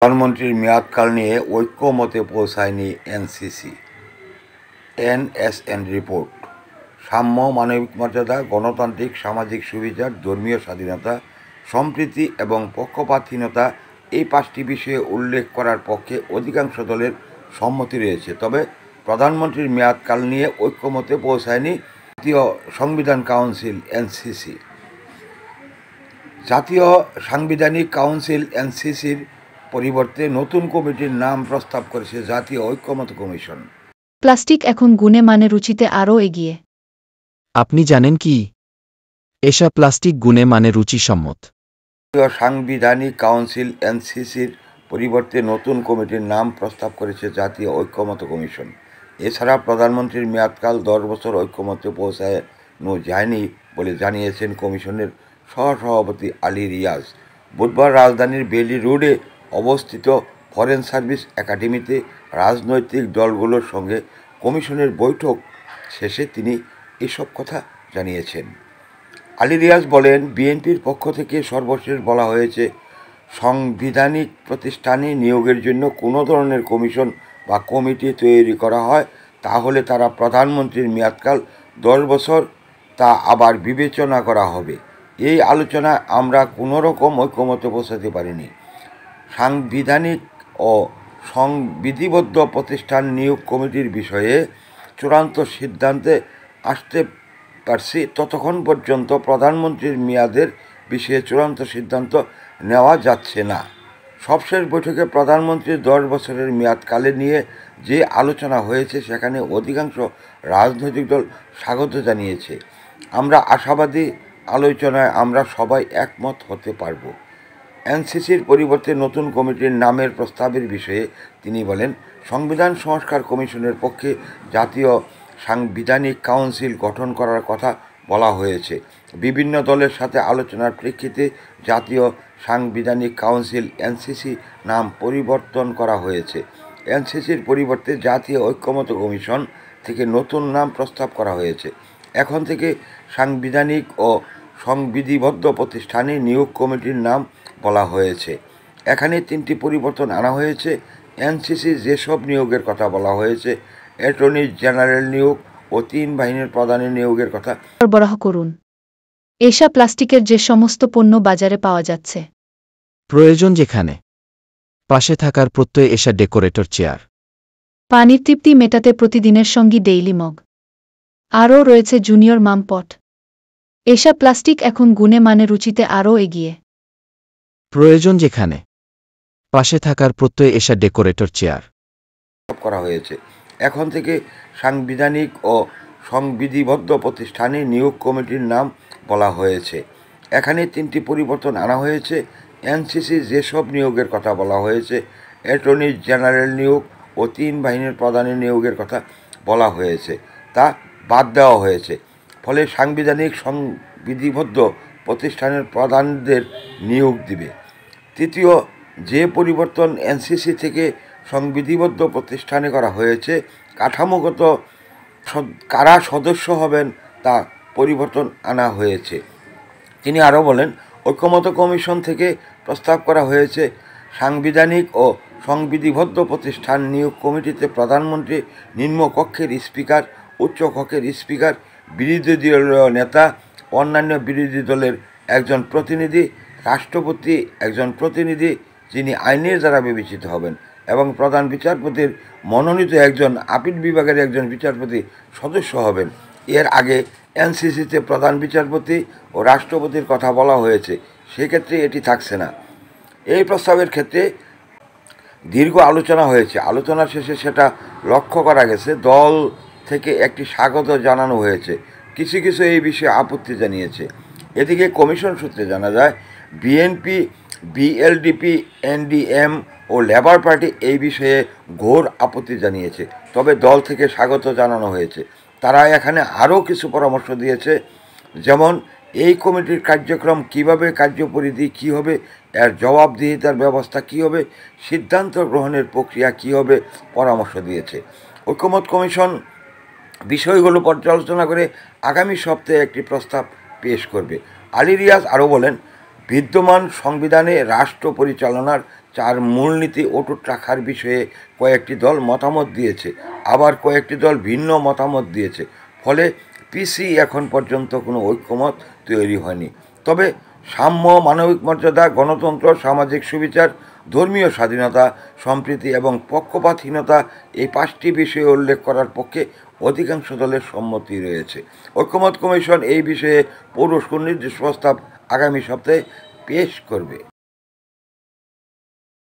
প্রধানমন্ত্রীর মেয়াদকাল নিয়ে ঐক্যমতে পৌঁছায়নি এনসিসি। NSN report. সাম্য, মানবিক মর্যাদা, গণতান্ত্রিক সামাজিক সুবিচার, ধর্মীয় স্বাধীনতা, সম্প্রীতি এবং পক্ষপাতহীনতা এই 5টি বিষয়ে উল্লেখ করার পক্ষে অধিকাংশ দলের সম্মতি রয়েছে। তবে প্রধানমন্ত্রীর মেয়াদকাল নিয়ে ঐক্যমতে পৌঁছায়নি জাতীয় সংবিধান কাউন্সিল এনসিসি। জাতীয় সাংবিধানিক কাউন্সিল এনসিসির পরিবর্তে নতুন কমিটির নাম প্রস্তাব করেছে জাতীয় ঐক্যমত্য কমিশন। প্লাস্টিক এখন গুণে মানে রুচিতে আরও এগিয়ে। আপনি জানেন কি এসা প্লাস্টিক গুণে মানে রুচিসম্মত? জাতীয় সাংবিধানিক কাউন্সিল এনসিসির পরিবর্তে নতুন কমিটির নাম প্রস্তাব করেছে জাতীয় ঐক্যমত্য কমিশন। এছাড়া প্রধানমন্ত্রীর মেয়াদকাল 10 বছর ঐক্যমত্যে পৌঁছানো যায়নি বলে জানিয়েছেন কমিশনের সহসভাপতি আলী রিয়াজ। বুধবার রাজধানীর বেলি রোডে অবস্থিত ফরেন সার্ভিস একাডেমিতে রাজনৈতিক দলগুলোর সঙ্গে কমিশনের বৈঠক শেষে তিনি এসব কথা জানিয়েছেন। আলী রিয়াজ বলেন, বিএনপির পক্ষ থেকে সর্বশেষ বলা হয়েছে, সাংবিধানিক প্রতিষ্ঠানে নিয়োগের জন্য কোনো ধরনের কমিশন বা কমিটি তৈরি করা হয় তাহলে তারা প্রধানমন্ত্রীর মেয়াদকাল 10 বছর তা আবার বিবেচনা করা হবে। এই আলোচনায় আমরা কোনো রকম ঐক্যমতে পৌঁছাতে পারিনি। সাংবিধানিক ও সংবিধিবদ্ধ প্রতিষ্ঠান নিয়োগ কমিটির বিষয়ে চূড়ান্ত সিদ্ধান্তে আসতে পারছি, ততক্ষণ পর্যন্ত প্রধানমন্ত্রীর মেয়াদের বিষয়ে চূড়ান্ত সিদ্ধান্ত নেওয়া যাচ্ছে না। সবশেষ বৈঠকে প্রধানমন্ত্রীর 10 বছরের মেয়াদকালে নিয়ে যে আলোচনা হয়েছে সেখানে অধিকাংশ রাজনৈতিক দল স্বাগত জানিয়েছে। আমরা আশাবাদী আলোচনায় আমরা সবাই একমত হতে পারব। এনসিসির পরিবর্তে নতুন কমিটির নামের প্রস্তাবের বিষয়ে তিনি বলেন, সংবিধান সংস্কার কমিশনের পক্ষে জাতীয় সাংবিধানিক কাউন্সিল গঠন করার কথা বলা হয়েছে। বিভিন্ন দলের সাথে আলোচনার প্রেক্ষিতে জাতীয় সাংবিধানিক কাউন্সিল এনসিসি নাম পরিবর্তন করা হয়েছে। এনসিসির পরিবর্তে জাতীয় ঐক্যমত্য কমিশন থেকে নতুন নাম প্রস্তাব করা হয়েছে। এখন থেকে সাংবিধানিক ও সংবিধিবদ্ধ প্রতিষ্ঠানে নিয়োগ কমিটির নাম বলা হয়েছে। এখানে 3টি পরিবর্তন আনা হয়েছে। এনসিসি যেসব নিয়োগের কথা বলা হয়েছে, অ্যাটর্নি জেনারেল নিয়োগ ও 3 বাহিনীর প্রধানের নিয়োগের কথা সরবরাহ করুন। এসা প্লাস্টিকের যে সমস্ত পণ্য বাজারে পাওয়া যাচ্ছে, প্রয়োজন যেখানে পাশে থাকার প্রত্যয় এসা ডেকোরেটর চেয়ার, পানির তৃপ্তি মেটাতে প্রতিদিনের সঙ্গী ডেইলি মগ, আরও রয়েছে জুনিয়র মাম পট। এসা প্লাস্টিক এখন গুণে মানে রুচিতে আরও এগিয়ে। প্রয়োজন যেখানে পাশে থাকার প্রত্যয় এসা ডেকোরেটর চেয়ার করা হয়েছে। এখন থেকে সাংবিধানিক ও সংবিধিবদ্ধ প্রতিষ্ঠানে নিয়োগ কমিটির নাম বলা হয়েছে। এখানে 3টি পরিবর্তন আনা হয়েছে। এনসিসি যেসব নিয়োগের কথা বলা হয়েছে, অ্যাটর্নি জেনারেল নিয়োগ ও 3 বাহিনীর প্রধানের নিয়োগের কথা বলা হয়েছে, তা বাদ দেওয়া হয়েছে। ফলে সাংবিধানিক সংবিধিবদ্ধ প্রতিষ্ঠানের প্রধানদের নিয়োগ দিবে। তৃতীয় যে পরিবর্তন এনসিসি থেকে সংবিধিবদ্ধ প্রতিষ্ঠানে করা হয়েছে, কাঠামোগত কারা সদস্য হবেন তা পরিবর্তন আনা হয়েছে। তিনি আরও বলেন, ঐক্যমত্য কমিশন থেকে প্রস্তাব করা হয়েছে, সাংবিধানিক ও সংবিধিবদ্ধ প্রতিষ্ঠান নিয়োগ কমিটিতে প্রধানমন্ত্রী, নিম্নকক্ষের স্পিকার, উচ্চকক্ষের স্পিকার, বিরোধী দলীয় নেতা, অন্যান্য বিরোধী দলের একজন প্রতিনিধি, রাষ্ট্রপতি একজন প্রতিনিধি যিনি আইনের দ্বারা বিবেচিত হবেন এবং প্রধান বিচারপতির মনোনীত একজন আপিল বিভাগের একজন বিচারপতি সদস্য হবেন। এর আগে এনসিসিতে প্রধান বিচারপতি ও রাষ্ট্রপতির কথা বলা হয়েছে, সেক্ষেত্রে এটি থাকছে না। এই প্রস্তাবের ক্ষেত্রে দীর্ঘ আলোচনা হয়েছে। আলোচনা শেষে সেটা লক্ষ্য করা গেছে, দল থেকে একটি স্বাগত জানানো হয়েছে। কিছু কিছু এই বিষয়ে আপত্তি জানিয়েছে। এদিকে কমিশন সূত্রে জানা যায়, বিএনপি, বিএলডিপি, এনডিএম ও লেবার পার্টি এই বিষয়ে ঘোর আপত্তি জানিয়েছে। তবে দল থেকে স্বাগত জানানো হয়েছে। তারা এখানে আরও কিছু পরামর্শ দিয়েছে, যেমন এই কমিটির কার্যক্রম কীভাবে, কার্যপরিধি কী হবে, এর জবাবদিহিতার ব্যবস্থা কী হবে, সিদ্ধান্ত গ্রহণের প্রক্রিয়া কী হবে, পরামর্শ দিয়েছে। ঐক্যমত্য কমিশন বিষয়গুলো পর্যালোচনা করে আগামী সপ্তাহে একটি প্রস্তাব পেশ করবে। আলী রিয়াজ আরও বলেন, বিদ্যমান সংবিধানে রাষ্ট্র পরিচালনার চার মূলনীতি অটুট রাখার বিষয়ে কয়েকটি দল মতামত দিয়েছে, আবার কয়েকটি দল ভিন্ন মতামত দিয়েছে। ফলে পিসি এখন পর্যন্ত কোনো ঐক্যমত তৈরি হয়নি। তবে সাম্য, মানবিক মর্যাদা, গণতন্ত্র, সামাজিক সুবিচার, ধর্মীয় স্বাধীনতা, সম্প্রীতি এবং পক্ষপাতহীনতা এই 5টি বিষয়ে উল্লেখ করার পক্ষে অধিকাংশ দলের সম্মতি রয়েছে। ঐকমত্য কমিশন এই বিষয়ে পৌর সুনির্দিষ্ট প্রস্তাব আগামী সপ্তাহে পেশ করবে।